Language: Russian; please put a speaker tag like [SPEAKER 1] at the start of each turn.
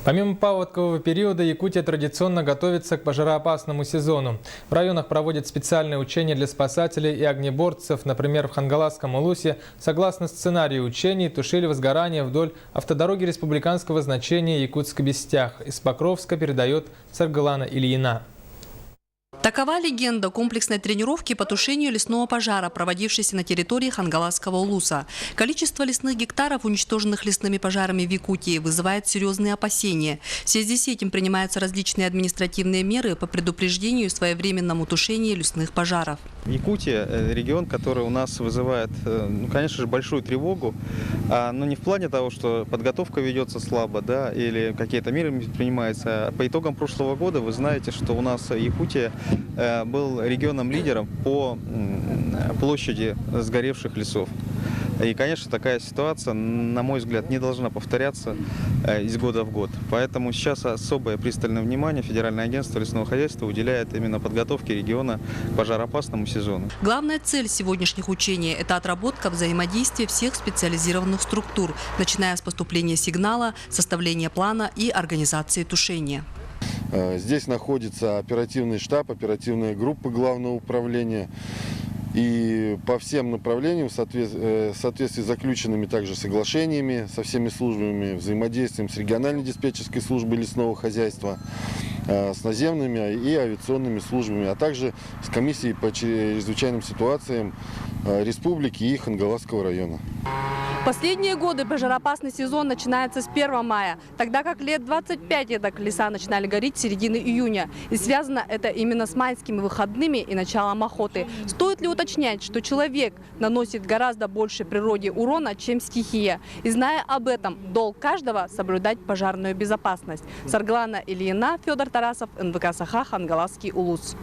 [SPEAKER 1] Помимо паводкового периода, Якутия традиционно готовится к пожароопасному сезону. В районах проводят специальные учения для спасателей и огнеборцев. Например, в Хангаласском Улусе, согласно сценарию учений, тушили возгорание вдоль автодороги республиканского значения Якутск-Бестях. Из Покровска передает Саргалана Ильина.
[SPEAKER 2] Такова легенда комплексной тренировки по тушению лесного пожара, проводившейся на территории Хангаласского Улуса. Количество лесных гектаров, уничтоженных лесными пожарами в Якутии, вызывает серьезные опасения. В связи с этим принимаются различные административные меры по предупреждению и своевременному тушению лесных пожаров.
[SPEAKER 3] Якутия – регион, который у нас вызывает, конечно же, большую тревогу, но не в плане того, что подготовка ведется слабо, да, или какие-то меры принимаются. По итогам прошлого года вы знаете, что у нас Якутия был регионом-лидером по площади сгоревших лесов. И, конечно, такая ситуация, на мой взгляд, не должна повторяться из года в год. Поэтому сейчас особое пристальное внимание Федеральное агентство лесного хозяйства уделяет именно подготовке региона к пожароопасному сезону.
[SPEAKER 2] Главная цель сегодняшних учений – это отработка взаимодействия всех специализированных структур, начиная с поступления сигнала, составления плана и организации тушения.
[SPEAKER 4] Здесь находится оперативный штаб, оперативная группа Главного управления. И по всем направлениям, в соответствии с заключенными также соглашениями со всеми службами, взаимодействием с региональной диспетчерской службой лесного хозяйства, с наземными и авиационными службами, а также с комиссией по чрезвычайным ситуациям республики и Хангаласского района.
[SPEAKER 5] В последние годы пожароопасный сезон начинается с 1 мая, тогда как лет 25 леса начинали гореть с середины июня. И связано это именно с майскими выходными и началом охоты. Стоит ли уточнять, что человек наносит гораздо больше природе урона, чем стихия? И зная об этом, долг каждого – соблюдать пожарную безопасность. Саргалана Ильина, Федор Тарасов, НВК Саха, Хангаласский Улус.